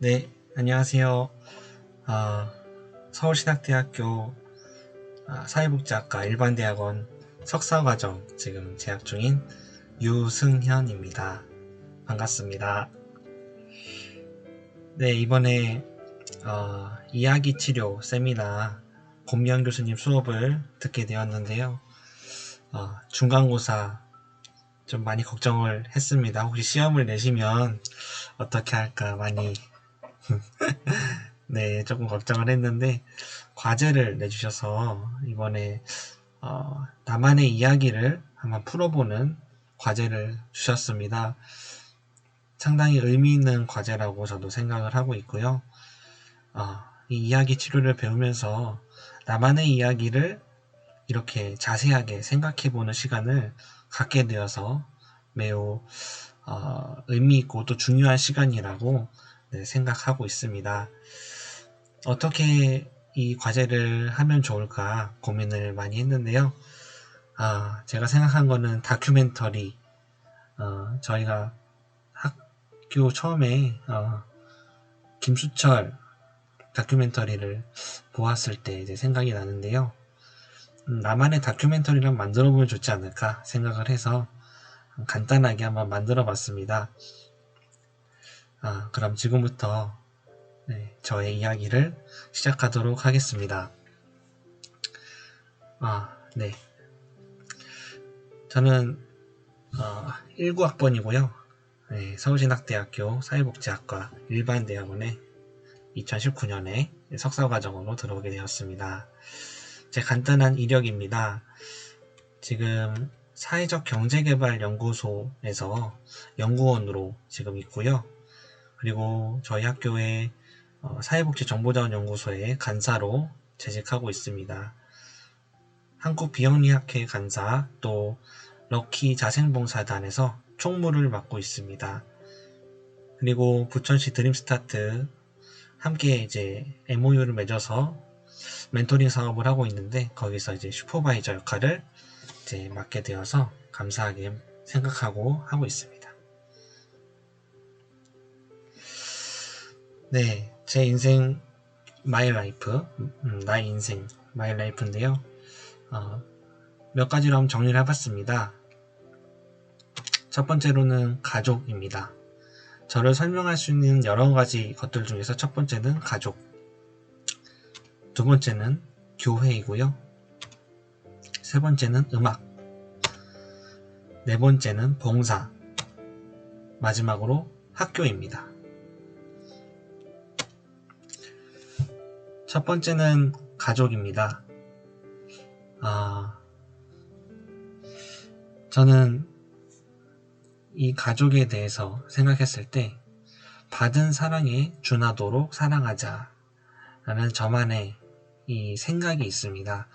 네, 안녕하세요. 아, 서울신학대학교 사회복지학과 일반대학원 석사과정 지금 재학 중인 유승현입니다. 반갑습니다. 네, 이번에 이야기치료 세미나 권미연 교수님 수업을 듣게 되었는데요. 중간고사 좀 많이 걱정을 했습니다. 혹시 시험을 내시면 어떻게 할까 많이 네, 조금 걱정을 했는데 과제를 내주셔서 이번에 나만의 이야기를 한번 풀어보는 과제를 주셨습니다. 상당히 의미 있는 과제라고 저도 생각을 하고 있고요. 이 이야기 치료를 배우면서 나만의 이야기를 이렇게 자세하게 생각해보는 시간을 갖게 되어서 매우 의미 있고 또 중요한 시간이라고 생각하고 있습니다. 어떻게 이 과제를 하면 좋을까 고민을 많이 했는데요. 제가 생각한 거는 다큐멘터리, 저희가 학교 처음에 김수철 다큐멘터리를 보았을 때 이제 생각이 나는데요. 나만의 다큐멘터리를 만들어보면 좋지 않을까 생각을 해서 간단하게 한번 만들어 봤습니다. 그럼 지금부터 저의 이야기를 시작하도록 하겠습니다. 네. 저는 19학번이고요. 서울신학대학교 사회복지학과 일반대학원에 2019년에 석사과정으로 들어오게 되었습니다. 제 간단한 이력입니다. 지금 사회적경제개발연구소에서 연구원으로 지금 있고요. 그리고 저희 학교의 사회복지정보자원연구소의 간사로 재직하고 있습니다. 한국비영리학회 간사, 또 럭키 자생봉사단에서 총무를 맡고 있습니다. 그리고 부천시 드림스타트 함께 이제 MOU를 맺어서 멘토링 사업을 하고 있는데 거기서 이제 슈퍼바이저 역할을 이제 맡게 되어서 감사하게 생각하고 하고 있습니다. 네, 제 인생 마이 라이프, 나의 인생 마이 라이프인데요. 몇 가지로 한번 정리를 해봤습니다. 첫 번째로는 가족입니다. 저를 설명할 수 있는 여러 가지 것들 중에서 첫 번째는 가족, 두 번째는 교회이고요. 세 번째는 음악, 네 번째는 봉사, 마지막으로 학교입니다. 첫 번째는 가족입니다. 저는 이 가족에 대해서 생각했을 때 받은 사랑에 준하도록 사랑하자 라는 저만의 이 생각이 있습니다.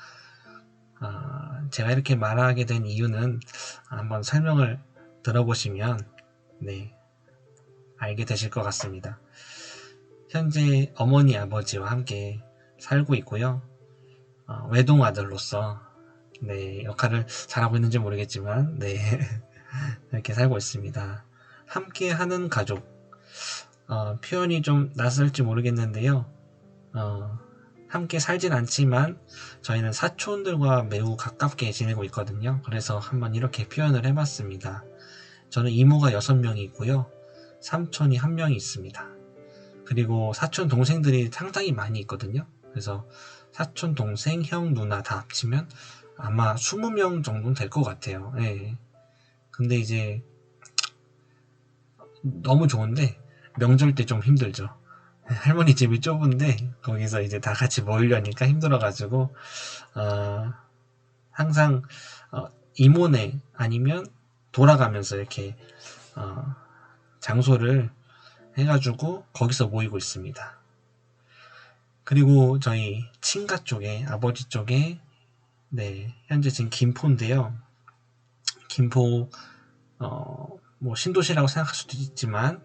제가 이렇게 말하게 된 이유는 한번 설명을 들어보시면 알게 되실 것 같습니다. 현재 어머니 아버지와 함께 살고 있고요. 외동아들로서 역할을 잘하고 있는지 모르겠지만 이렇게 살고 있습니다. 함께 하는 가족, 표현이 좀 낯설지 모르겠는데요. 함께 살진 않지만 저희는 사촌들과 매우 가깝게 지내고 있거든요. 그래서 한번 이렇게 표현을 해봤습니다. 저는 이모가 6명이 있고요. 삼촌이 1명이 있습니다. 그리고 사촌 동생들이 상당히 많이 있거든요. 그래서 사촌 동생, 형, 누나 다 합치면 아마 20명 정도는 될 것 같아요. 근데 이제 너무 좋은데 명절 때 좀 힘들죠. 할머니 집이 좁은데 거기서 이제 다 같이 모이려니까 힘들어가지고 항상 이모네 아니면 돌아가면서 이렇게 장소를 해가지고 거기서 모이고 있습니다. 그리고 저희 친가 쪽에 아버지 쪽에 현재 지금 김포인데요. 김포 뭐 신도시라고 생각할 수도 있지만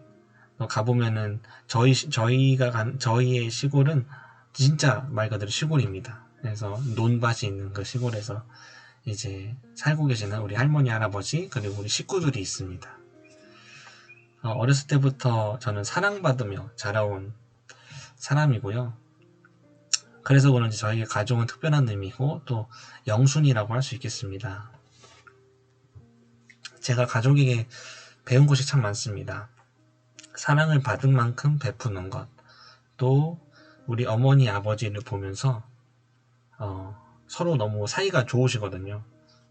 가보면은 저희의 시골은 진짜 말 그대로 시골입니다. 그래서 논밭이 있는 그 시골에서 이제 살고 계시는 우리 할머니 할아버지 그리고 우리 식구들이 있습니다. 어렸을 때부터 저는 사랑받으며 자라온 사람이고요. 그래서 그런지 저에게 가족은 특별한 의미고 또 영순이라고 할 수 있겠습니다. 제가 가족에게 배운 것이 참 많습니다. 사랑을 받은 만큼 베푸는 것, 또 우리 어머니 아버지를 보면서 서로 너무 사이가 좋으시거든요.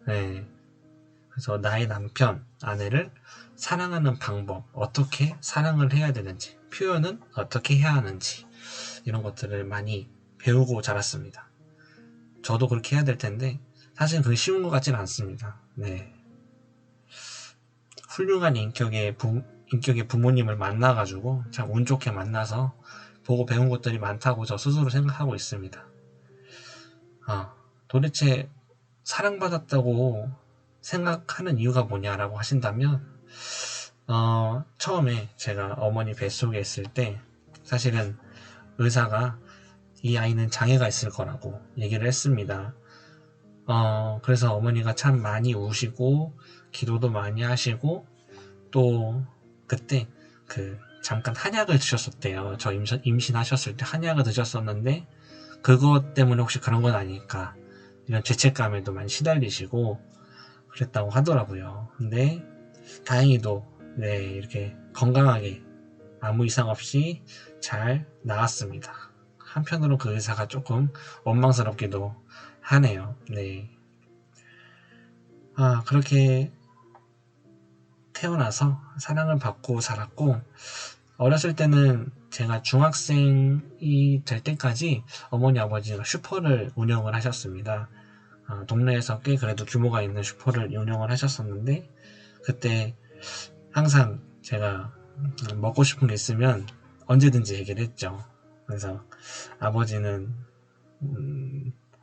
네. 그래서 나의 남편, 아내를 사랑하는 방법, 어떻게 사랑을 해야 되는지, 표현은 어떻게 해야 하는지 이런 것들을 많이 배우고 자랐습니다. 저도 그렇게 해야 될 텐데 사실 그게 쉬운 것 같지는 않습니다. 네. 훌륭한 인격의 부모님을 만나가지고 참 운 좋게 만나서 보고 배운 것들이 많다고 저 스스로 생각하고 있습니다. 도대체 사랑받았다고 생각하는 이유가 뭐냐라고 하신다면 처음에 제가 어머니 뱃속에 있을 때 사실은 의사가 이 아이는 장애가 있을 거라고 얘기를 했습니다. 그래서 어머니가 참 많이 우시고 기도도 많이 하시고 또 그때 잠깐 한약을 드셨었대요. 저 임신하셨을 때 한약을 드셨었는데 그것 때문에 혹시 그런 건 아닐까 이런 죄책감에도 많이 시달리시고 그랬다고 하더라고요. 근데 다행히도 네, 이렇게 건강하게 아무 이상 없이 잘 나았습니다. 한편으로 그 의사가 조금 원망스럽기도 하네요. 네. 그렇게 태어나서 사랑을 받고 자랐고 어렸을 때는 제가 중학생이 될 때까지 어머니 아버지가 슈퍼를 운영을 하셨습니다. 동네에서 꽤 그래도 규모가 있는 슈퍼를 운영을 하셨었는데 그때 항상 제가 먹고 싶은 게 있으면 언제든지 얘기를 했죠. 그래서 아버지는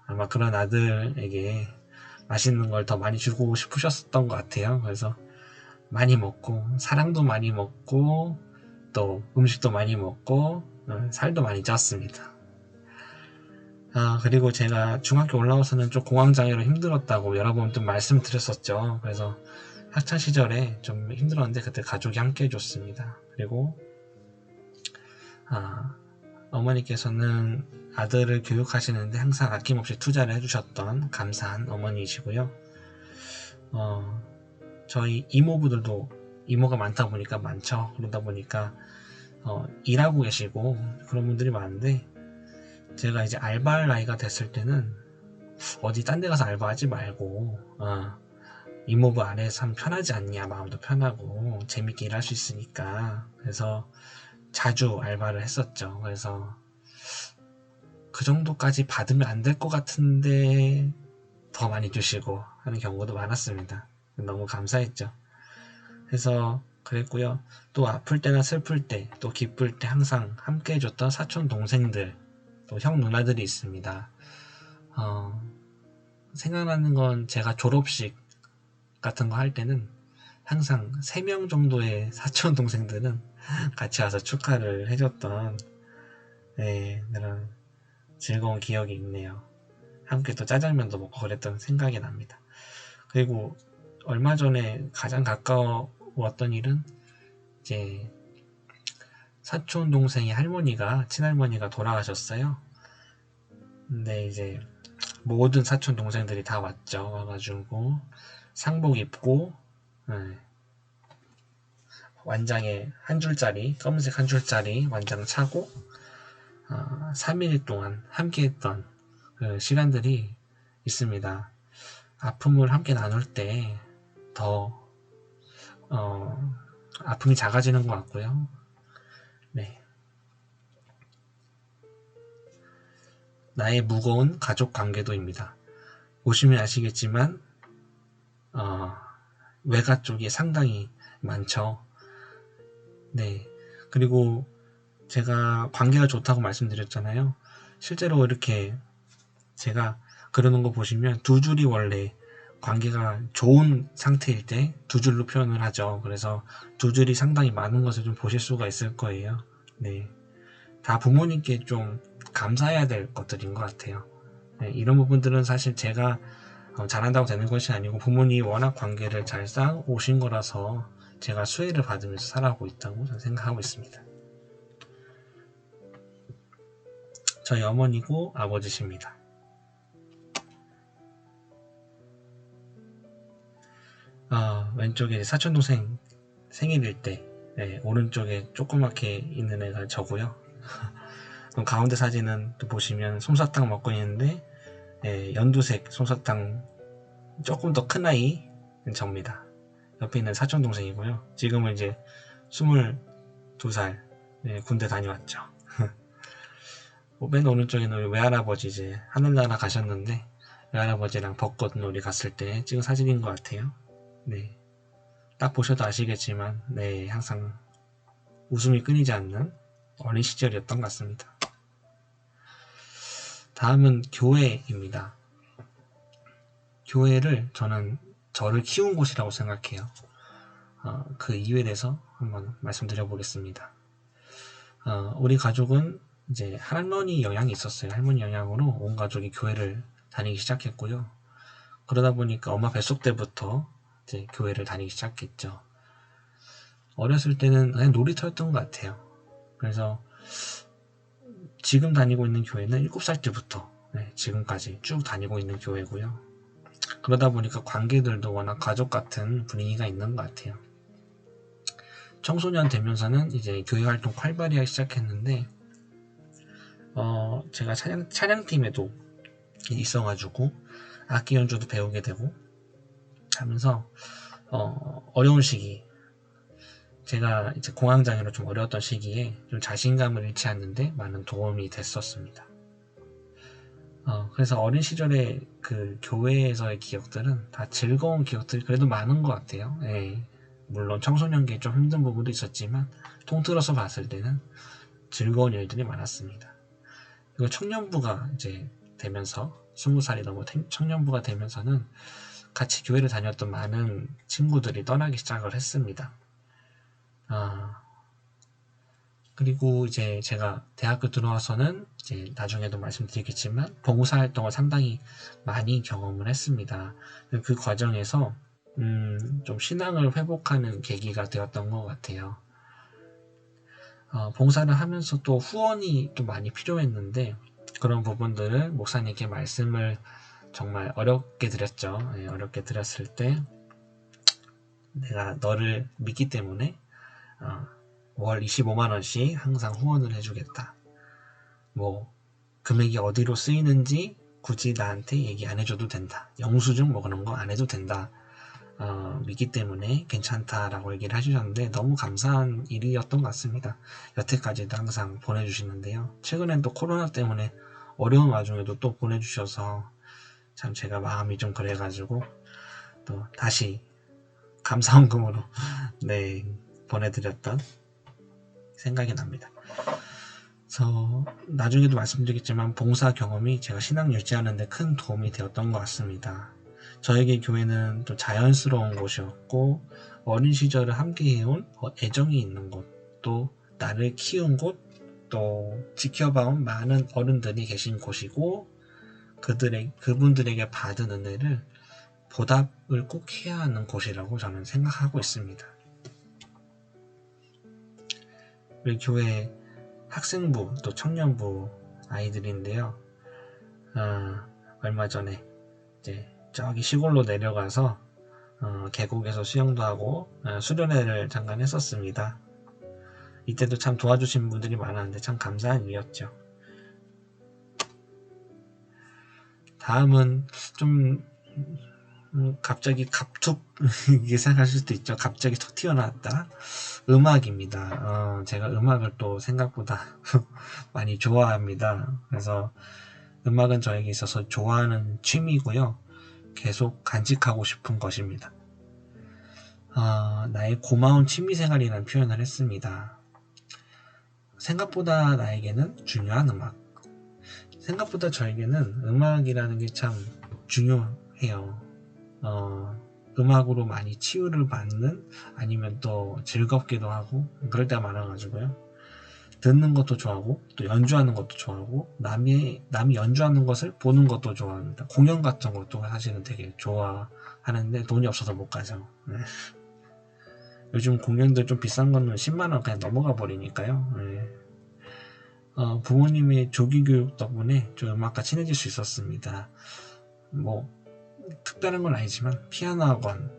아마 그런 아들에게 맛있는 걸 더 많이 주고 싶으셨던 것 같아요. 그래서 많이 먹고 사랑도 많이 먹고 또 음식도 많이 먹고 살도 많이 쪘습니다. 그리고 제가 중학교 올라와서는 좀 공황장애로 힘들었다고 여러 번 좀 말씀드렸었죠. 그래서 학창시절에 좀 힘들었는데 그때 가족이 함께 해줬습니다. 그리고 어머니께서는 아들을 교육하시는데 항상 아낌없이 투자를 해주셨던 감사한 어머니이시고요. 저희 이모부들도 이모가 많다 보니까 많죠. 그러다 보니까 일하고 계시고 그런 분들이 많은데 제가 이제 알바할 나이가 됐을 때는 어디 딴 데 가서 알바하지 말고 이모부 아래에서 하면 편하지 않냐, 마음도 편하고 재밌게 일할 수 있으니까. 그래서 자주 알바를 했었죠. 그래서 그 정도까지 받으면 안 될 것 같은데 더 많이 주시고 하는 경우도 많았습니다. 너무 감사했죠. 그래서 그랬고요. 또 아플 때나 슬플 때, 또 기쁠 때 항상 함께 해줬던 사촌 동생들, 또 형 누나들이 있습니다. 생각나는 건 제가 졸업식 같은 거 할 때는 항상 3명 정도의 사촌 동생들은 같이 와서 축하를 해줬던 그런 즐거운 기억이 있네요. 함께 또 짜장면도 먹고 그랬던 생각이 납니다. 그리고 얼마 전에 가장 가까웠던 일은 이제 사촌 동생의 친할머니가 돌아가셨어요. 근데 이제 모든 사촌 동생들이 다 왔죠. 와가지고 상복 입고 완장에 한 줄짜리 검은색 한 줄짜리 완장 차고 3일 동안 함께했던 그 시간들이 있습니다. 아픔을 함께 나눌 때 더 아픔이 작아지는 것 같고요. 네. 나의 무거운 가족 관계도입니다. 보시면 아시겠지만 외가 쪽이 상당히 많죠. 네. 그리고 제가 관계가 좋다고 말씀드렸잖아요. 실제로 이렇게 제가 그러는 거 보시면 두 줄이 원래 관계가 좋은 상태일 때 두 줄로 표현을 하죠. 그래서 두 줄이 상당히 많은 것을 좀 보실 수가 있을 거예요. 네. 다 부모님께 좀 감사해야 될 것들인 것 같아요. 네, 이런 부분들은 사실 제가 잘한다고 되는 것이 아니고 부모님이 워낙 관계를 잘 쌓아오신 거라서 제가 수혜를 받으면서 살아가고 있다고 저는 생각하고 있습니다. 저희 어머니고 아버지십니다. 왼쪽에 사촌동생 생일일 때, 네, 오른쪽에 조그맣게 있는 애가 저고요. 그럼 가운데 사진은 또 보시면 솜사탕 먹고 있는데, 네, 연두색 솜사탕 조금 더 큰 아이 접니다. 옆에 있는 사촌동생이고요. 지금은 이제 22살, 네, 군대 다녀왔죠. 맨 오른쪽에는 외할아버지 이제 하늘나라 가셨는데, 외할아버지랑 벚꽃놀이 갔을 때 찍은 사진인 것 같아요. 네, 딱 보셔도 아시겠지만, 네, 항상 웃음이 끊이지 않는 어린 시절이었던 것 같습니다. 다음은 교회입니다. 교회를 저는 저를 키운 곳이라고 생각해요. 그 이유에 대해서 한번 말씀드려 보겠습니다. 우리 가족은 이제 할머니 영향이 있었어요. 할머니 영향으로 온 가족이 교회를 다니기 시작했고요. 그러다 보니까 엄마 뱃속 때부터 이제 교회를 다니기 시작했죠. 어렸을 때는 그냥 놀이터였던 것 같아요. 그래서 지금 다니고 있는 교회는 7살 때부터 지금까지 쭉 다니고 있는 교회고요. 그러다 보니까 관계들도 워낙 가족 같은 분위기가 있는 것 같아요. 청소년 되면서는 이제 교회 활동 활발히 하기 시작했는데, 제가 찬양팀에도 있어가지고 악기 연주도 배우게 되고 하면서 어려운 시기, 제가 이제 공황장애로 좀 어려웠던 시기에 좀 자신감을 잃지 않는데 많은 도움이 됐었습니다. 그래서 어린 시절에 그 교회에서의 기억들은 다 즐거운 기억들이 그래도 많은 것 같아요. 예. 물론 청소년기에 좀 힘든 부분도 있었지만 통틀어서 봤을 때는 즐거운 일들이 많았습니다. 그리고 청년부가 이제 되면서 20살이 넘어 청년부가 되면서는 같이 교회를 다녔던 많은 친구들이 떠나기 시작을 했습니다. 그리고 이제 제가 대학교 들어와서는 이제 나중에도 말씀드리겠지만 봉사활동을 상당히 많이 경험을 했습니다. 그 과정에서 좀 신앙을 회복하는 계기가 되었던 것 같아요. 봉사를 하면서 또 후원이 또 많이 필요했는데 그런 부분들을 목사님께 말씀을 정말 어렵게 드렸죠. 네, 어렵게 드렸을 때 내가 너를 믿기 때문에 월 25만원씩 항상 후원을 해주겠다. 뭐 금액이 어디로 쓰이는지 굳이 나한테 얘기 안 해줘도 된다. 영수증 뭐 그런 거 안 해도 된다. 믿기 때문에 괜찮다라고 얘기를 해주셨는데 너무 감사한 일이었던 것 같습니다. 여태까지도 항상 보내주시는데요. 최근엔 또 코로나 때문에 어려운 와중에도 또 보내주셔서 참 제가 마음이 좀 그래가지고 또 다시 감사원금으로 네 보내드렸던 생각이 납니다. 그래서 나중에도 말씀드리겠지만 봉사 경험이 제가 신앙 유지하는 데 큰 도움이 되었던 것 같습니다. 저에게 교회는 또 자연스러운 곳이었고 어린 시절을 함께 해온 애정이 있는 곳, 또 나를 키운 곳, 또 지켜봐온 많은 어른들이 계신 곳이고 그분들에게 받은 은혜를 보답을 꼭 해야 하는 곳이라고 저는 생각하고 있습니다. 우리 교회 학생부 또 청년부 아이들인데요. 얼마 전에 이제 저기 시골로 내려가서 계곡에서 수영도 하고 수련회를 잠깐 했었습니다. 이때도 참 도와주신 분들이 많았는데 참 감사한 일이었죠. 다음은 좀 갑자기 갑툭 이게 생각하실 수도 있죠. 갑자기 툭 튀어나왔다. 음악입니다. 제가 음악을 또 생각보다 많이 좋아합니다. 그래서 음악은 저에게 있어서 좋아하는 취미고요. 계속 간직하고 싶은 것입니다. 나의 고마운 취미생활이라는 표현을 했습니다. 생각보다 나에게는 중요한 음악. 생각보다 저에게는 음악이라는 게 참 중요해요. 음악으로 많이 치유를 받는 아니면 또 즐겁기도 하고 그럴 때가 많아가지고요. 듣는 것도 좋아하고 또 연주하는 것도 좋아하고 남이 연주하는 것을 보는 것도 좋아합니다. 공연 같은 것도 사실은 되게 좋아하는데 돈이 없어서 못 가죠. 요즘 공연들 좀 비싼 거는 10만원 그냥 넘어가 버리니까요. 네. 부모님의 조기 교육 덕분에 좀 음악과 친해질 수 있었습니다. 뭐 특별한 건 아니지만 피아노 학원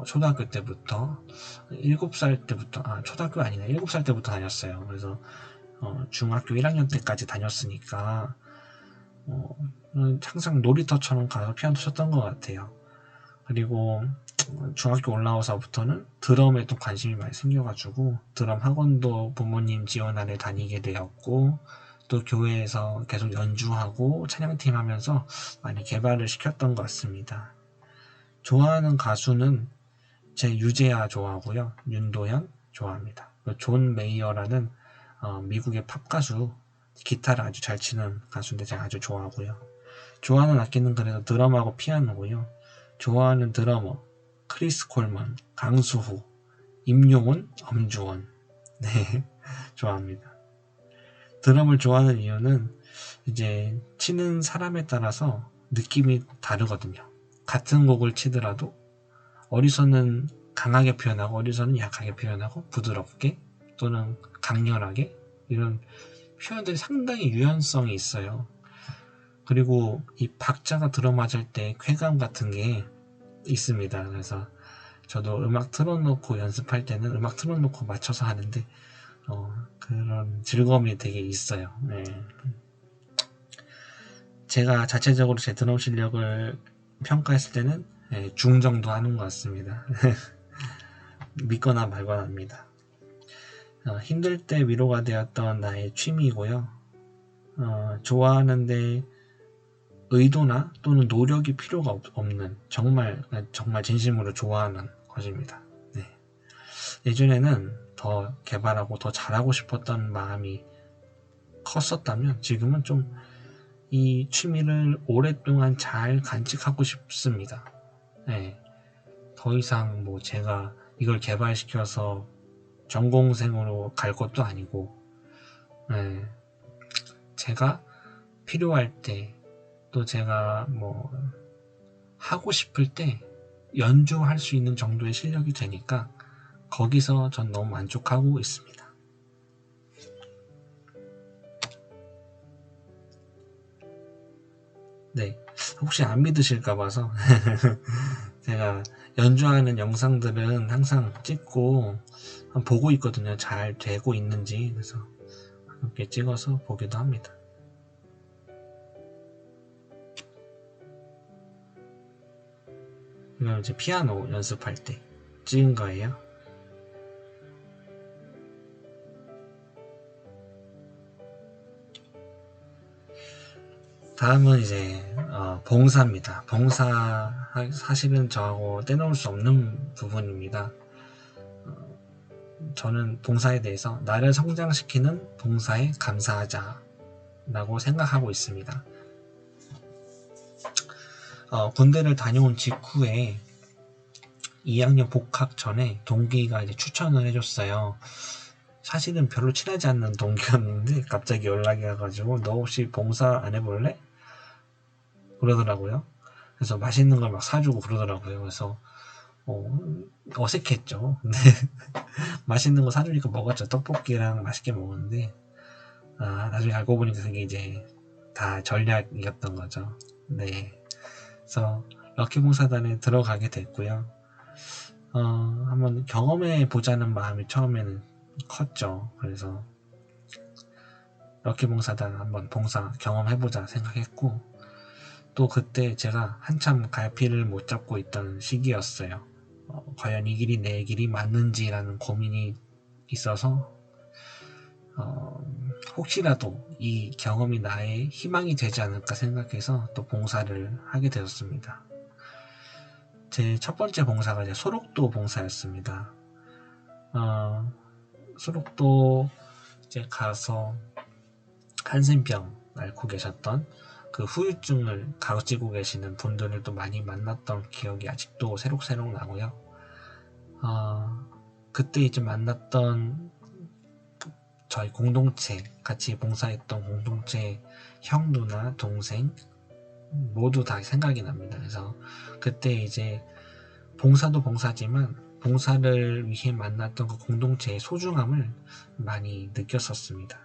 초등학교 때부터 7살 때부터 초등학교 아니네 7살 때부터 다녔어요. 그래서 중학교 1학년 때까지 다녔으니까 항상 놀이터처럼 가서 피아노 쳤던 것 같아요. 그리고 중학교 올라와서부터는 드럼에 또 관심이 많이 생겨가지고 드럼 학원도 부모님 지원 아래 다니게 되었고, 또 교회에서 계속 연주하고 찬양팀 하면서 많이 개발을 시켰던 것 같습니다. 좋아하는 가수는 제 유재하 좋아하고요, 윤도현 좋아합니다. 존 메이어라는 미국의 팝 가수, 기타를 아주 잘 치는 가수인데 제가 아주 좋아하고요. 좋아하는 악기는 그래도 드럼하고 피아노고요. 좋아하는 드러머 크리스 콜먼, 강수후, 임용훈, 엄주원. 네, 좋아합니다. 드럼을 좋아하는 이유는 이제 치는 사람에 따라서 느낌이 다르거든요. 같은 곡을 치더라도 어디서는 강하게 표현하고 어디서는 약하게 표현하고 부드럽게 또는 강렬하게 이런 표현들이 상당히 유연성이 있어요. 그리고 이 박자가 들어맞을 때 쾌감 같은 게 있습니다. 그래서 저도 음악 틀어놓고 연습할 때는 음악 틀어놓고 맞춰서 하는데 그런 즐거움이 되게 있어요. 네. 제가 자체적으로 제 드럼 실력을 평가했을 때는 중 정도 하는 것 같습니다. 믿거나 말거나입니다. 힘들 때 위로가 되었던 나의 취미이고요. 좋아하는데 의도나 또는 노력이 필요가 없는 정말 진심으로 좋아하는 것입니다. 네. 예전에는 더 개발하고 더 잘하고 싶었던 마음이 컸었다면 지금은 좀 이 취미를 오랫동안 잘 간직하고 싶습니다. 네. 더 이상 뭐 제가 이걸 개발시켜서 전공생으로 갈 것도 아니고, 네. 제가 필요할 때 또 제가 뭐 하고 싶을 때 연주할 수 있는 정도의 실력이 되니까 거기서 전 너무 만족하고 있습니다. 네, 혹시 안 믿으실까 봐서 제가 연주하는 영상들은 항상 찍고 보고 있거든요. 잘 되고 있는지. 그래서 이렇게 찍어서 보기도 합니다. 이건 이제 피아노 연습할 때 찍은 거예요. 다음은 이제 봉사입니다. 봉사 사실은 저하고 떼놓을 수 없는 부분입니다. 저는 봉사에 대해서 나를 성장시키는 봉사에 감사하자 라고 생각하고 있습니다. 군대를 다녀온 직후에 2학년 복학 전에 동기가 이제 추천을 해줬어요. 사실은 별로 친하지 않는 동기였는데 갑자기 연락이 와가지고 너 혹시 봉사 안 해볼래? 그러더라고요. 그래서 맛있는 걸 막 사주고 그러더라고요. 그래서 어색했죠. 근데 맛있는 거 사주니까 먹었죠. 떡볶이랑 맛있게 먹었는데 나중에 알고 보니까 그게 이제 다 전략이었던 거죠. 네. 그래서 럭키봉사단에 들어가게 됐고요. 한번 경험해 보자는 마음이 처음에는 컸죠. 그래서 럭키봉사단 한번 봉사 경험해보자 생각했고, 또 그때 제가 한참 갈피를 못 잡고 있던 시기였어요. 과연 이 길이 내 길이 맞는지라는 고민이 있어서 혹시라도 이 경험이 나의 희망이 되지 않을까 생각해서 또 봉사를 하게 되었습니다. 제 첫 번째 봉사가 이제 소록도 봉사였습니다. 소록도 이제 가서 한센병 앓고 계셨던 그 후유증을 가지고 계시는 분들을 또 많이 만났던 기억이 아직도 새록새록 나고요. 그때 이제 만났던 저희 공동체, 같이 봉사했던 공동체 형, 누나, 동생 모두 다 생각이 납니다. 그래서 그때 이제 봉사도 봉사지만 봉사를 위해 만났던 그 공동체의 소중함을 많이 느꼈었습니다.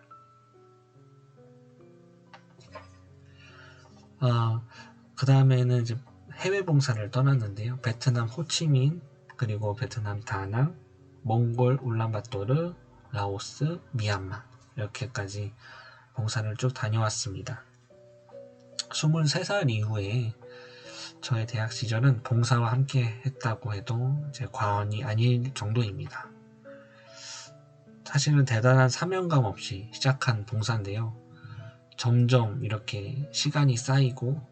그 다음에는 이제 해외 봉사를 떠났는데요. 베트남 호치민, 그리고 베트남 다낭, 몽골 울란바토르, 라오스, 미얀마 이렇게까지 봉사를 쭉 다녀왔습니다. 23살 이후에 저의 대학 시절은 봉사와 함께 했다고 해도 이제 과언이 아닐 정도입니다. 사실은 대단한 사명감 없이 시작한 봉사인데요. 점점 이렇게 시간이 쌓이고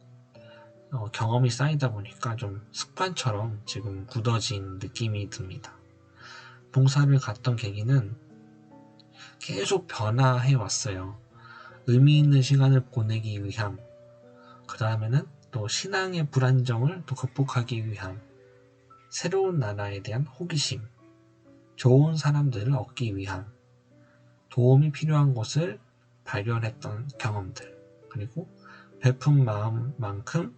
경험이 쌓이다 보니까 좀 습관처럼 지금 굳어진 느낌이 듭니다. 봉사를 갔던 계기는 계속 변화해 왔어요. 의미 있는 시간을 보내기 위함, 그 다음에는 또 신앙의 불안정을 또 극복하기 위함, 새로운 나라에 대한 호기심, 좋은 사람들을 얻기 위함, 도움이 필요한 곳을 발견했던 경험들, 그리고 베푼 마음만큼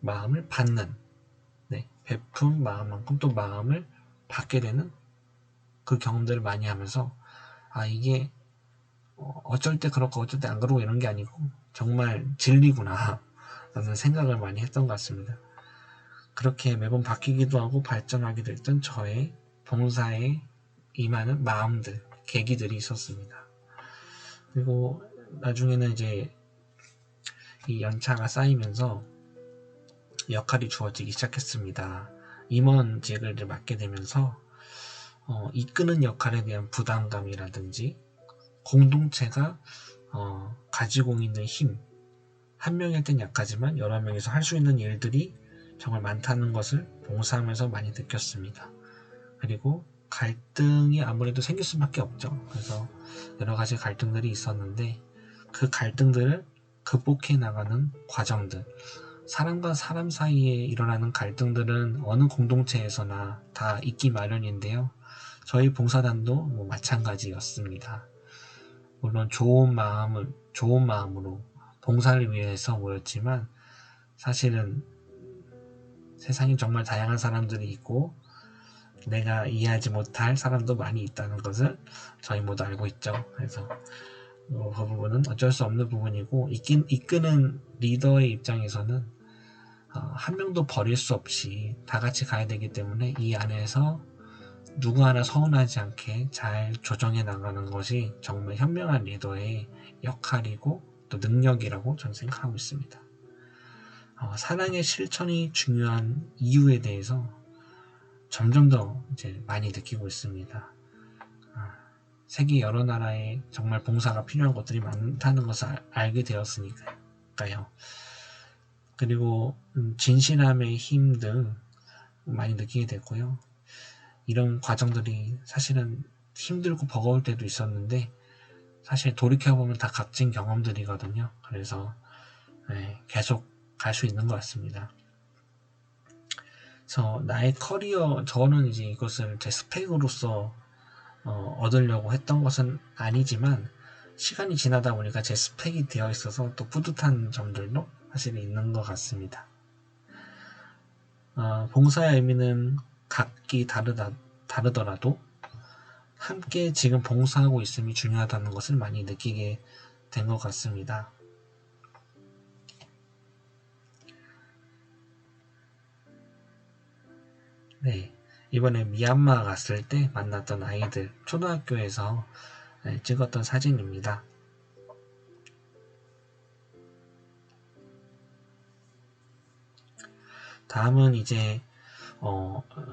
마음을 받는, 베푼 마음만큼 또 마음을 받게 되는 그 경험들을 많이 하면서 이게 어쩔 때 그렇고 어쩔 때 안 그러고 이런 게 아니고 정말 진리구나 라는 생각을 많이 했던 것 같습니다. 그렇게 매번 바뀌기도 하고 발전하기도 했던 저의 봉사에 임하는 마음들, 계기들이 있었습니다. 그리고 나중에는 이제 이 연차가 쌓이면서 역할이 주어지기 시작했습니다. 임원직을 맡게 되면서 이끄는 역할에 대한 부담감이라든지 공동체가 가지고 있는 힘, 한 명이 할 땐 약하지만 여러 명이서 할 수 있는 일들이 정말 많다는 것을 봉사하면서 많이 느꼈습니다. 그리고 갈등이 아무래도 생길 수밖에 없죠. 그래서 여러 가지 갈등들이 있었는데 그 갈등들을 극복해 나가는 과정들, 사람과 사람 사이에 일어나는 갈등들은 어느 공동체에서나 다 있기 마련인데요. 저희 봉사단도 마찬가지였습니다. 물론 좋은 마음으로 봉사를 위해서 모였지만 사실은 세상에 정말 다양한 사람들이 있고 내가 이해하지 못할 사람도 많이 있다는 것을 저희 모두 알고 있죠. 그래서 그 부분은 어쩔 수 없는 부분이고 이끄는 리더의 입장에서는 한 명도 버릴 수 없이 다 같이 가야 되기 때문에 이 안에서 누구 하나 서운하지 않게 잘 조정해 나가는 것이 정말 현명한 리더의 역할이고 또 능력이라고 저는 생각하고 있습니다. 사랑의 실천이 중요한 이유에 대해서 점점 더 이제 많이 느끼고 있습니다. 세계 여러 나라에 정말 봉사가 필요한 곳들이 많다는 것을 알게 되었으니까요. 그리고 진실함의 힘 등 많이 느끼게 됐고요. 이런 과정들이 사실은 힘들고 버거울 때도 있었는데 사실 돌이켜보면 다 값진 경험들이거든요. 그래서 계속 갈 수 있는 것 같습니다. 그래서 나의 커리어, 저는 이제 이것을 제 스펙으로서 얻으려고 했던 것은 아니지만 시간이 지나다 보니까 제 스펙이 되어 있어서 또 뿌듯한 점들도 사실 있는 것 같습니다. 봉사의 의미는 각기 다르더라도 함께 지금 봉사하고 있음이 중요하다는 것을 많이 느끼게 된 것 같습니다. 네, 이번에 미얀마 갔을 때 만났던 아이들, 초등학교에서 찍었던 사진입니다. 다음은 이제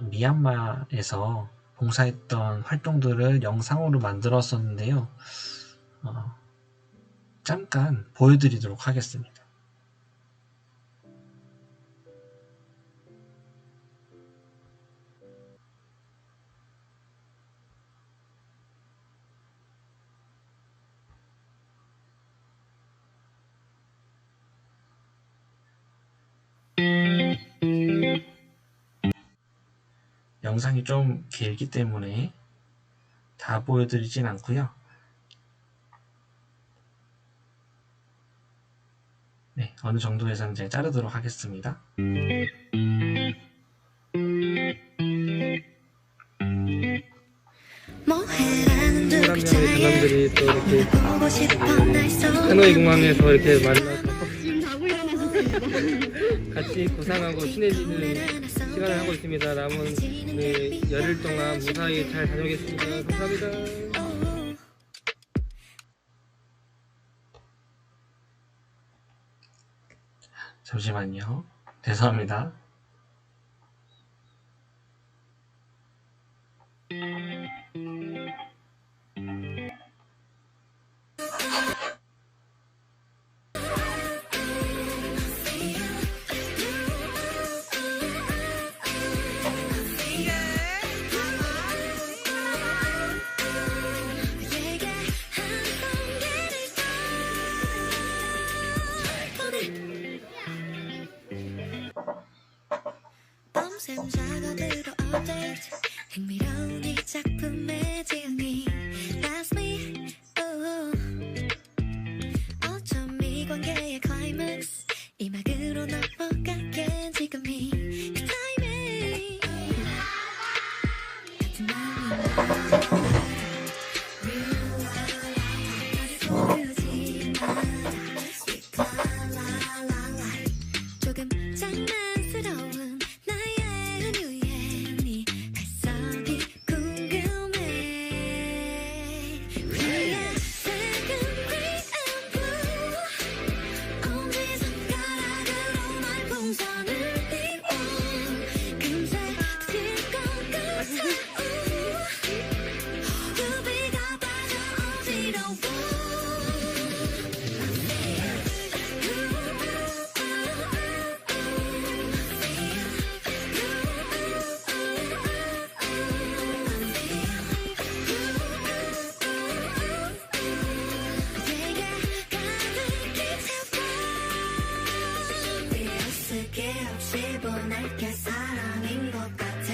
미얀마에서 봉사했던 활동들을 영상으로 만들었었는데요. 잠깐 보여드리도록 하겠습니다. 영상이 좀 길기 때문에 다 보여드리진 않고요. 네, 어느 정도에서는 이제 자르도록 하겠습니다. 하노이 공항에서 이렇게 만나서 지금 자고 일어나셨습니다. 같이 구상하고 친해지는 시간을 하고 있습니다. 남은 열흘 동안 무사히 잘 다녀오겠습니다. 감사합니다. 잠시만요. 죄송합니다. 밤샘 작업으로 업데이트 흥미로운 이 작품의 지형이 That's me 어쩜 이 관계의 클라이맥스 이 막으로 넘어가게 지금이 그 타이밍 같은 마음이 조금 장난스러운 나의 은유에 네 발성이 궁금해 위에 색은 green and blue 엄지 손가락으로 날 풍선을 띄워 금세 터질 것 같아 루비가 빠져 어지러워 쓰게 없이 보낼게 사랑인 것 같아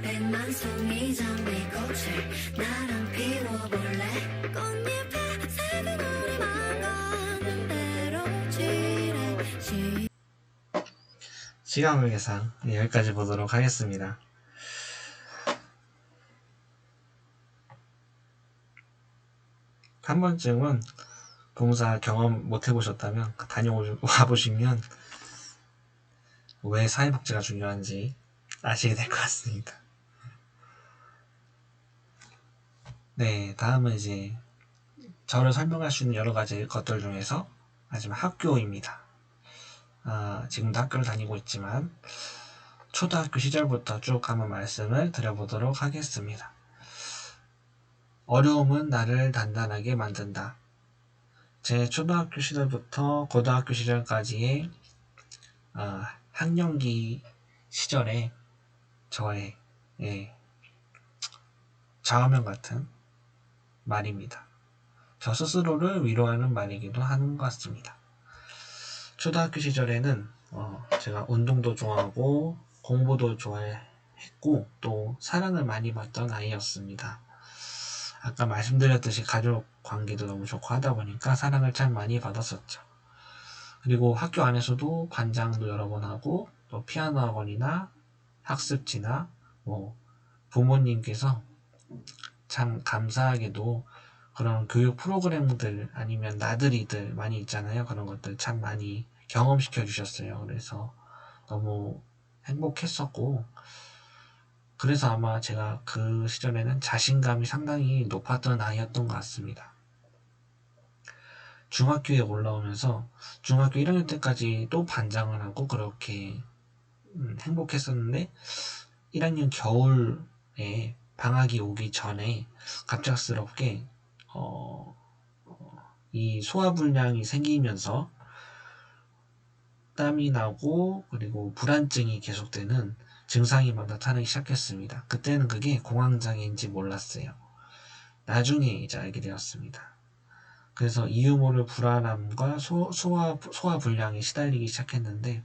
백만 송이 장미 꽃을 나랑 피워볼래 꽃잎에 색은 우리만 가는 대로 칠해 시간 계산 여기까지 보도록 하겠습니다. 한 번쯤은 봉사 경험 못 해보셨다면 다녀와보시면 왜 사회복지가 중요한지 아시게 될 것 같습니다. 네, 다음은 이제 저를 설명할 수 있는 여러 가지 것들 중에서 마지막 학교입니다. 지금도 학교를 다니고 있지만 초등학교 시절부터 쭉 한번 말씀을 드려보도록 하겠습니다. 어려움은 나를 단단하게 만든다. 제 초등학교 시절부터 고등학교 시절까지의 학령기 시절에 저의 좌우명 같은 말입니다. 저 스스로를 위로하는 말이기도 하는 것 같습니다. 초등학교 시절에는 제가 운동도 좋아하고 공부도 좋아했고 또 사랑을 많이 받던 아이였습니다. 아까 말씀드렸듯이 가족 관계도 너무 좋고 하다 보니까 사랑을 참 많이 받았었죠. 그리고 학교 안에서도 반장도 여러 번 하고 또 피아노 학원이나 학습지나 부모님께서 참 감사하게도 그런 교육 프로그램들 아니면 나들이들 많이 있잖아요. 그런 것들 참 많이 경험시켜 주셨어요. 그래서 너무 행복했었고 그래서 아마 제가 그 시절에는 자신감이 상당히 높았던 아이였던 것 같습니다. 중학교에 올라오면서 중학교 1학년 때까지 또 반장을 하고 그렇게 행복했었는데 1학년 겨울에 방학이 오기 전에 갑작스럽게 이 소화불량이 생기면서 땀이 나고 그리고 불안증이 계속되는 증상이 막 나타나기 시작했습니다. 그때는 그게 공황장애인지 몰랐어요. 나중에 이제 알게 되었습니다. 그래서 이유 모를 불안함과 소화불량에 시달리기 시작했는데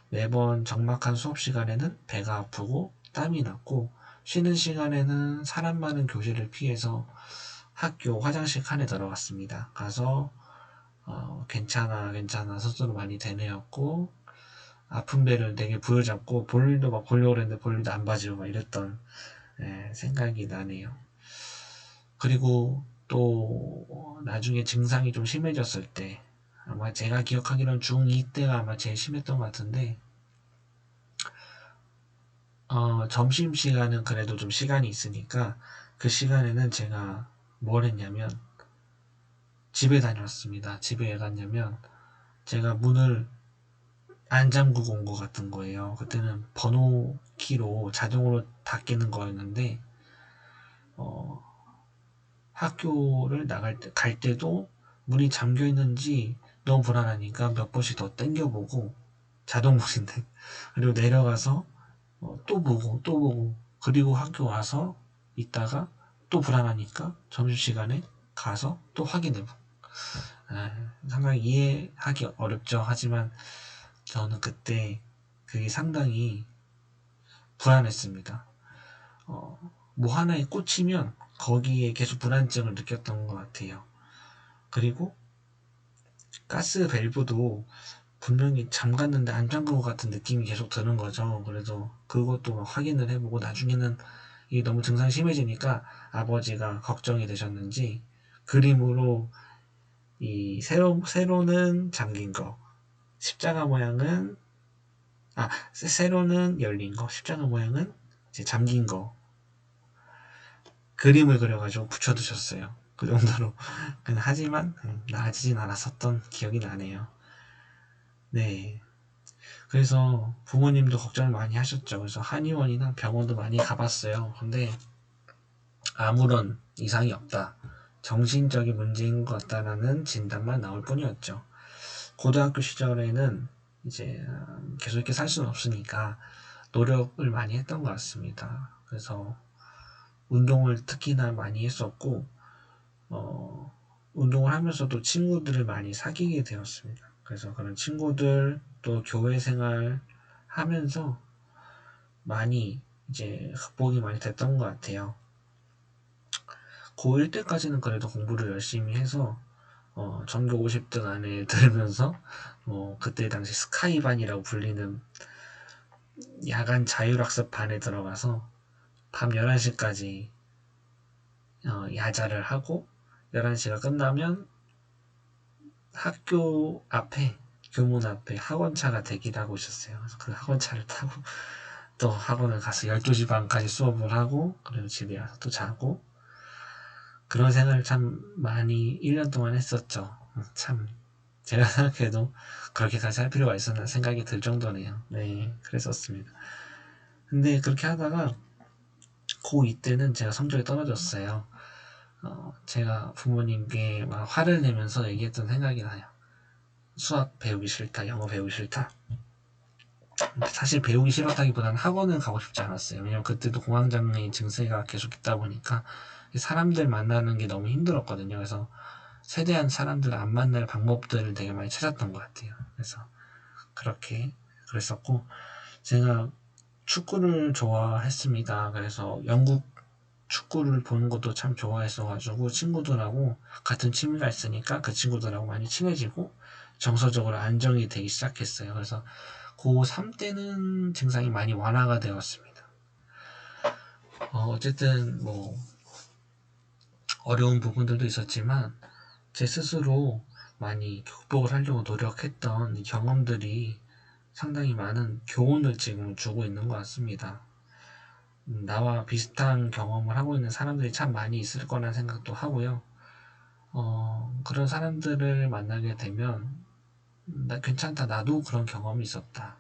매번 적막한 수업 시간에는 배가 아프고 땀이 났고 쉬는 시간에는 사람 많은 교실을 피해서 학교 화장실 칸에 들어갔습니다. 가서 괜찮아 스스로 많이 되뇌었고 아픈 배를 되게 부여잡고 볼일도 막 보려고 했는데 볼일도 안 봐지고 막 이랬던 생각이 나네요. 그리고 또 나중에 증상이 좀 심해졌을 때, 아마 제가 기억하기로는 중2 때가 아마 제일 심했던 것 같은데, 점심시간은 그래도 좀 시간이 있으니까 그 시간에는 제가 뭘 했냐면 집에 다녔습니다. 집에 왜 갔냐면 제가 문을 안 잠그고 온 것 같은 거예요. 그때는 번호 키로 자동으로 닫히는 거였는데 학교를 갈 때도 문이 잠겨 있는지 너무 불안하니까 몇 번씩 더 땡겨보고, 자동문인데 그리고 내려가서 또 보고 그리고 학교 와서 있다가 또 불안하니까 점심시간에 가서 또 확인해보고. 상당히 이해하기 어렵죠. 하지만 저는 그때 그게 상당히 불안했습니다. 뭐 하나에 꽂히면 거기에 계속 불안증을 느꼈던 것 같아요. 그리고 가스 밸브도 분명히 잠갔는데 안 잠근 것 같은 느낌이 계속 드는 거죠. 그래서 그것도 막 확인을 해보고, 나중에는 이게 너무 증상이 심해지니까 아버지가 걱정이 되셨는지 그림으로 이 세로는 잠긴 거, 십자가 모양은 세로는 열린 거, 십자가 모양은 이제 잠긴 거 그림을 그려가지고 붙여두셨어요. 그 정도로. 하지만 나아지진 않았었던 기억이 나네요. 네. 그래서 부모님도 걱정을 많이 하셨죠. 그래서 한의원이나 병원도 많이 가봤어요. 근데 아무런 이상이 없다, 정신적인 문제인 것 같다라는 진단만 나올 뿐이었죠. 고등학교 시절에는 이제 계속 이렇게 살 수는 없으니까 노력을 많이 했던 것 같습니다. 그래서 운동을 특히나 많이 했었고, 운동을 하면서도 친구들을 많이 사귀게 되었습니다. 그래서 그런 친구들, 또 교회 생활 하면서 많이 이제 극복이 많이 됐던 것 같아요. 고1 때까지는 그래도 공부를 열심히 해서 전교 50등 안에 들면서 그때 당시 스카이반이라고 불리는 야간 자율학습 반에 들어가서 밤 11시까지 야자를 하고, 11시가 끝나면 학교 앞에, 교문 앞에 학원차가 대기를 하고 있었어요. 그래서 그 학원차를 타고 또 학원을 가서 12시 반까지 수업을 하고, 그리고 집에 와서 또 자고, 그런 생활을 참 많이 1년 동안 했었죠. 참 제가 생각해도 그렇게까지 할 필요가 있었나 생각이 들 정도네요. 네, 그랬었습니다. 근데 그렇게 하다가 고2 때는 제가 성적이 떨어졌어요. 제가 부모님께 막 화를 내면서 얘기했던 생각이 나요. 수학 배우기 싫다, 영어 배우기 싫다. 사실 배우기 싫었다기보다는 학원을 가고 싶지 않았어요. 왜냐면 그때도 공황장애 증세가 계속 있다 보니까 사람들 만나는 게 너무 힘들었거든요. 그래서 최대한 사람들 안 만날 방법들을 되게 많이 찾았던 것 같아요. 그래서 그렇게 그랬었고, 제가 축구를 좋아했습니다. 그래서 영국 축구를 보는 것도 참 좋아했어가지고 친구들하고 같은 취미가 있으니까 그 친구들하고 많이 친해지고 정서적으로 안정이 되기 시작했어요. 그래서 고3 때는 증상이 많이 완화가 되었습니다. 어쨌든 뭐 어려운 부분들도 있었지만 제 스스로 많이 극복을 하려고 노력했던 경험들이 상당히 많은 교훈을 지금 주고 있는 것 같습니다. 나와 비슷한 경험을 하고 있는 사람들이 참 많이 있을 거라는 생각도 하고요. 그런 사람들을 만나게 되면 나 괜찮다, 나도 그런 경험이 있었다,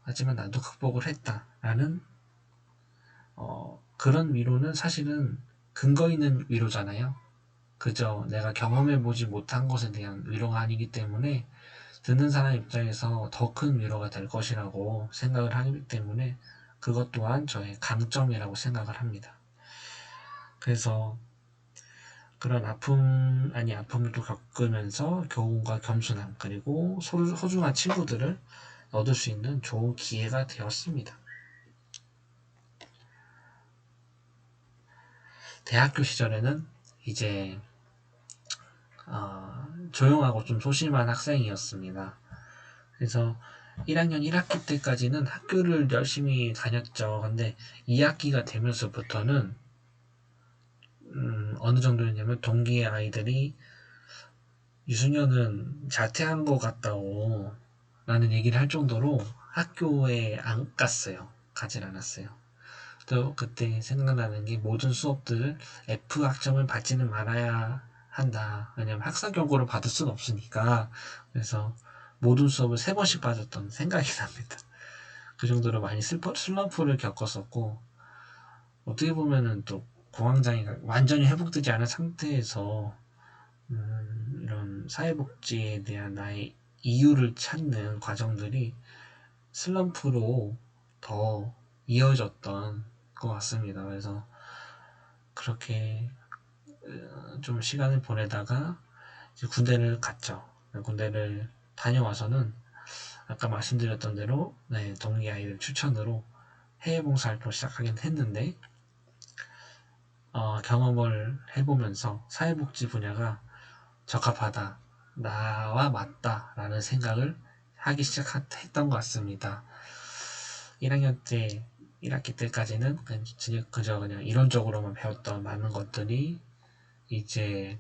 하지만 나도 극복을 했다 라는 그런 위로는 사실은 근거 있는 위로잖아요. 그저 내가 경험해보지 못한 것에 대한 위로가 아니기 때문에 듣는 사람 입장에서 더 큰 위로가 될 것이라고 생각을 하기 때문에 그것 또한 저의 강점이라고 생각을 합니다. 그래서 그런 아픔 아닌 아픔을 또 겪으면서 교훈과 겸손함, 그리고 소중한 친구들을 얻을 수 있는 좋은 기회가 되었습니다. 대학교 시절에는 이제 조용하고 좀 소심한 학생이었습니다. 그래서 1학년 1학기 때까지는 학교를 열심히 다녔죠. 근데 2학기가 되면서부터는 어느 정도였냐면 동기의 아이들이 유승현은 자퇴한 것 같다고 라는 얘기를 할 정도로 학교에 안 갔어요. 가질 않았어요. 또 그때 생각나는 게 모든 수업들을 F 학점을 받지는 말아야 한다. 왜냐면 학사 경고를 받을 수는 없으니까. 그래서 모든 수업을 3번씩 빠졌던 생각이 납니다. 그 정도로 많이 슬럼프를 겪었었고, 어떻게 보면은 또 공황장애가 완전히 회복되지 않은 상태에서 이런 사회복지에 대한 나의 이유를 찾는 과정들이 슬럼프로 더 이어졌던 것 같습니다. 그래서 그렇게 좀 시간을 보내다가 이제 군대를 갔죠. 군대를 다녀와서는 아까 말씀드렸던 대로 동기 아이들 추천으로 해외 봉사활동을 시작하긴 했는데 경험을 해보면서 사회복지 분야가 적합하다, 나와 맞다라는 생각을 하기 시작했던 것 같습니다. 1학년 때, 1학기 때까지는 그저 그냥 이론적으로만 배웠던 많은 것들이 이제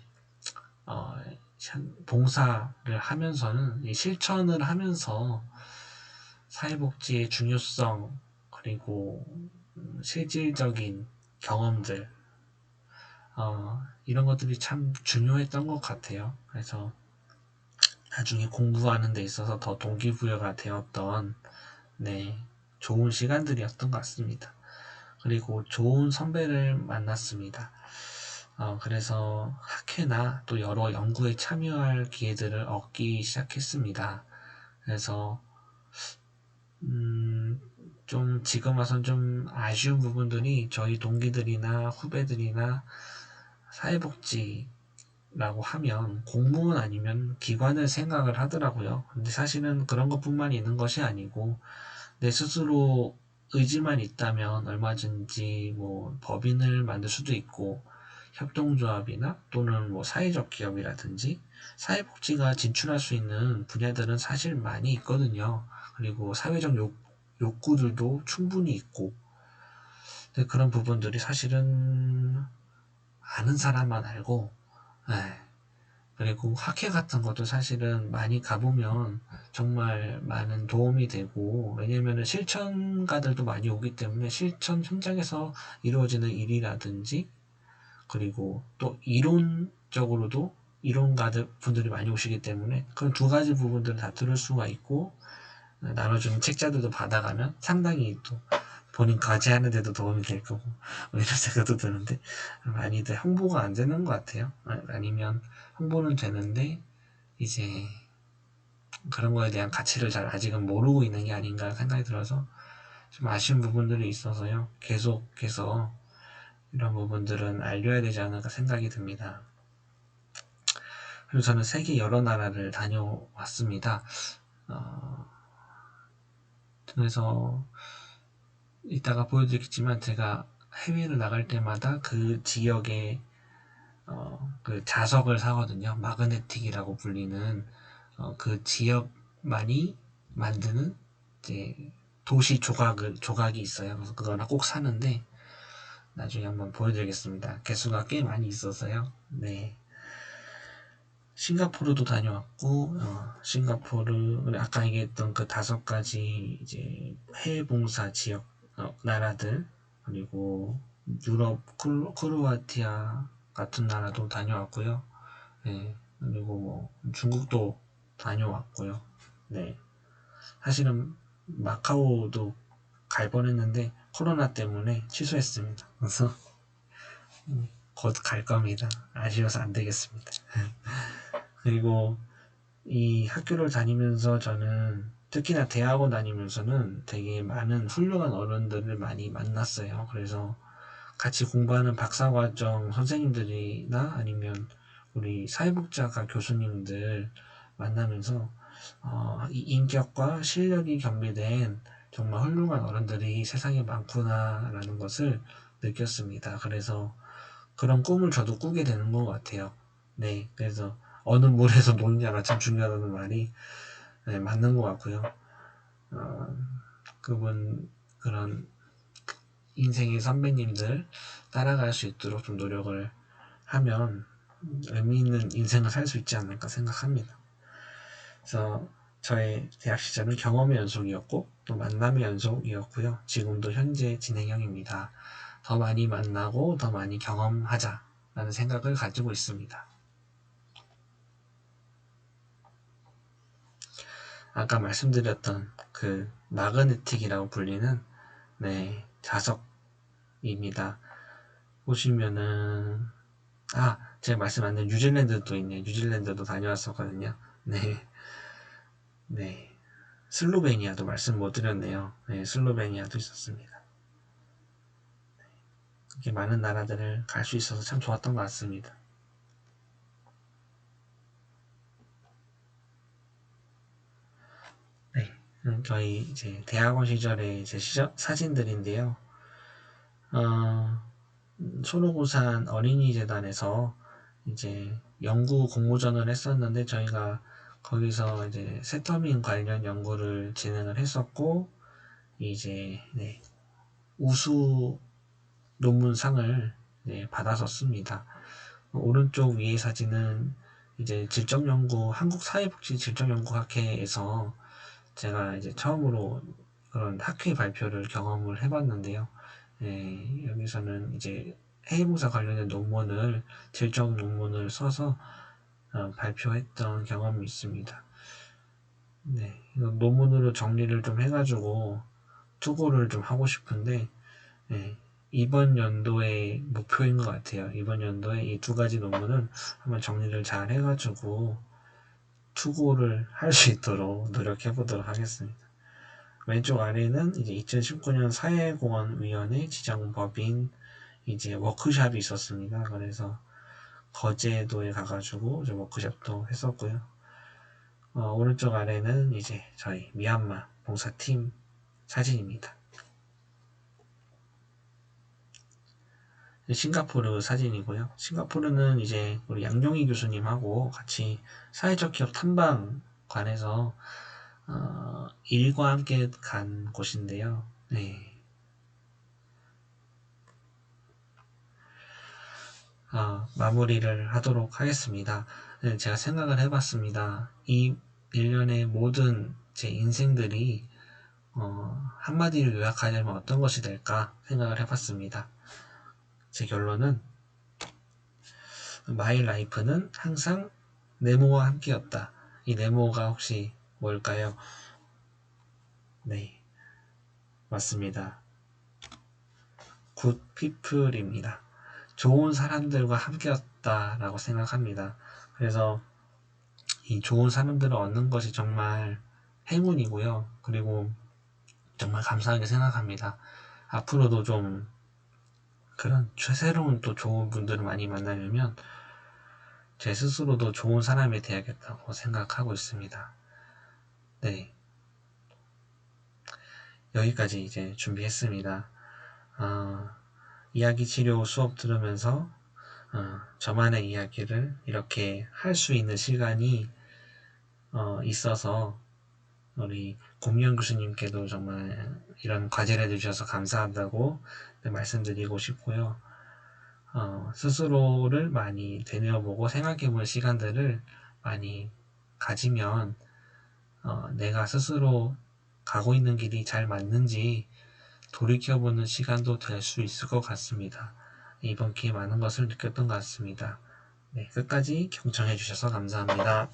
봉사를 하면서는 실천을 하면서 사회복지의 중요성 그리고 실질적인 경험들 이런 것들이 참 중요했던 것 같아요. 그래서 나중에 공부하는 데 있어서 더 동기부여가 되었던 좋은 시간들이었던 것 같습니다. 그리고 좋은 선배를 만났습니다. 그래서 학회나 또 여러 연구에 참여할 기회들을 얻기 시작했습니다. 그래서 좀 지금 와선 좀 아쉬운 부분들이 저희 동기들이나 후배들이나 사회복지라고 하면 공무원 아니면 기관을 생각을 하더라고요. 근데 사실은 그런 것뿐만 있는 것이 아니고 내 스스로 의지만 있다면 얼마든지 뭐 법인을 만들 수도 있고 협동조합이나 또는 뭐 사회적 기업이라든지 사회복지가 진출할 수 있는 분야들은 사실 많이 있거든요. 그리고 사회적 욕구들도 충분히 있고 그런 부분들이 사실은 아는 사람만 알고 그리고 학회 같은 것도 사실은 많이 가보면 정말 많은 도움이 되고 왜냐면은 실천가들도 많이 오기 때문에 실천 현장에서 이루어지는 일이라든지 그리고 또 이론적으로도 이론가들 분들이 많이 오시기 때문에 그런 두 가지 부분들을 다 들을 수가 있고 나눠주는 책자들도 받아가면 상당히 또 본인 과제하는 데도 도움이 될 거고 뭐 이런 생각도 드는데 많이들 홍보가 안 되는 것 같아요. 아니면 홍보는 되는데 이제 그런 거에 대한 가치를 잘 아직은 모르고 있는 게 아닌가 생각이 들어서 좀 아쉬운 부분들이 있어서요. 계속해서 이런 부분들은 알려야 되지 않을까 생각이 듭니다. 그리고 저는 세계 여러 나라를 다녀왔습니다. 그래서 이따가 보여드리겠지만 제가 해외를 나갈 때마다 그 지역의 그 자석을 사거든요. 마그네틱이라고 불리는 그 지역만이 만드는 이제 도시 조각이 있어요. 그래서 그거를 꼭 사는데 나중에 한번 보여드리겠습니다. 개수가 꽤 많이 있어서요. 네. 싱가포르도 다녀왔고, 싱가포르, 아까 얘기했던 그 5가지 이제 해외봉사 지역, 나라들, 그리고 유럽, 크로아티아 같은 나라도 다녀왔고요. 네. 그리고 뭐, 중국도 다녀왔고요. 네. 사실은 마카오도 갈 뻔했는데, 코로나 때문에 취소했습니다. 그래서, 곧 갈 겁니다. 아쉬워서 안 되겠습니다. 그리고 이 학교를 다니면서 저는 특히나 대학원 다니면서는 되게 많은 훌륭한 어른들을 많이 만났어요. 그래서 같이 공부하는 박사과정 선생님들이나 아니면 우리 사회복지학과 교수님들 만나면서 이 인격과 실력이 겸비된 정말 훌륭한 어른들이 세상에 많구나라는 것을 느꼈습니다. 그래서 그런 꿈을 저도 꾸게 되는 것 같아요. 네, 그래서 어느 물에서 노느냐가 참 중요하다는 말이 맞는 것 같고요. 그런 인생의 선배님들 따라갈 수 있도록 좀 노력을 하면 의미 있는 인생을 살 수 있지 않을까 생각합니다. 그래서 저의 대학 시절은 경험의 연속이었고 또 만남의 연속이었고요. 지금도 현재 진행형입니다. 더 많이 만나고 더 많이 경험하자라는 생각을 가지고 있습니다. 아까 말씀드렸던 그 마그네틱이라고 불리는 자석입니다. 보시면은 제가 말씀 안 드린 뉴질랜드도 있네요. 뉴질랜드도 다녀왔었거든요. 네. 슬로베니아도 말씀 못 드렸네요. 네, 슬로베니아도 있었습니다. 이렇게 많은 나라들을 갈 수 있어서 참 좋았던 것 같습니다. 네, 저희 이제 대학원 시절의 제 사진들인데요. 손오구산 어린이재단에서 이제 연구 공모전을 했었는데 저희가 거기서 이제 세터민 관련 연구를 진행을 했었고 이제 우수 논문상을 받았었습니다. 오른쪽 위의 사진은 이제 질적연구 한국사회복지질적연구학회에서 제가 이제 처음으로 그런 학회 발표를 경험을 해봤는데요. 여기서는 이제 해외봉사 관련된 논문을 질적 논문을 써서 발표했던 경험이 있습니다. 논문으로 정리를 좀 해가지고 투고를 좀 하고 싶은데 이번 연도의 목표인 것 같아요. 이번 연도에 이 두 가지 논문은 한번 정리를 잘 해가지고 투고를 할 수 있도록 노력해 보도록 하겠습니다. 왼쪽 아래는 이제 2019년 사회공헌위원회 지정법인 이제 워크숍이 있었습니다. 그래서 거제도에 가가지고 워크숍도 했었고요. 오른쪽 아래는 이제 저희 미얀마 봉사팀 사진입니다. 싱가포르 사진이고요. 싱가포르는 이제 우리 양용희 교수님하고 같이 사회적 기업 탐방관에서 일과 함께 간 곳인데요. 마무리를 하도록 하겠습니다. 제가 생각을 해봤습니다. 이 일련의 모든 제 인생들이 한마디로 요약하려면 어떤 것이 될까 생각을 해봤습니다. 제 결론은 마이 라이프는 항상 네모와 함께였다. 이 네모가 혹시 뭘까요? 네, 맞습니다. 굿 피플입니다. 좋은 사람들과 함께였다라고 생각합니다. 그래서 이 좋은 사람들을 얻는 것이 정말 행운이고요. 그리고 정말 감사하게 생각합니다. 앞으로도 좀 그런 새로운 또 좋은 분들을 많이 만나려면 제 스스로도 좋은 사람이 되야겠다고 생각하고 있습니다. 네, 여기까지 이제 준비했습니다. 이야기 치료 수업 들으면서 저만의 이야기를 이렇게 할 수 있는 시간이 있어서 우리 공명 교수님께도 정말 이런 과제를 해주셔서 감사하다고 말씀드리고 싶고요. 스스로를 많이 되뇌어보고 생각해볼 시간들을 많이 가지면 내가 스스로 가고 있는 길이 잘 맞는지 돌이켜보는 시간도 될 수 있을 것 같습니다. 이번 기회에 많은 것을 느꼈던 것 같습니다. 끝까지 경청해 주셔서 감사합니다.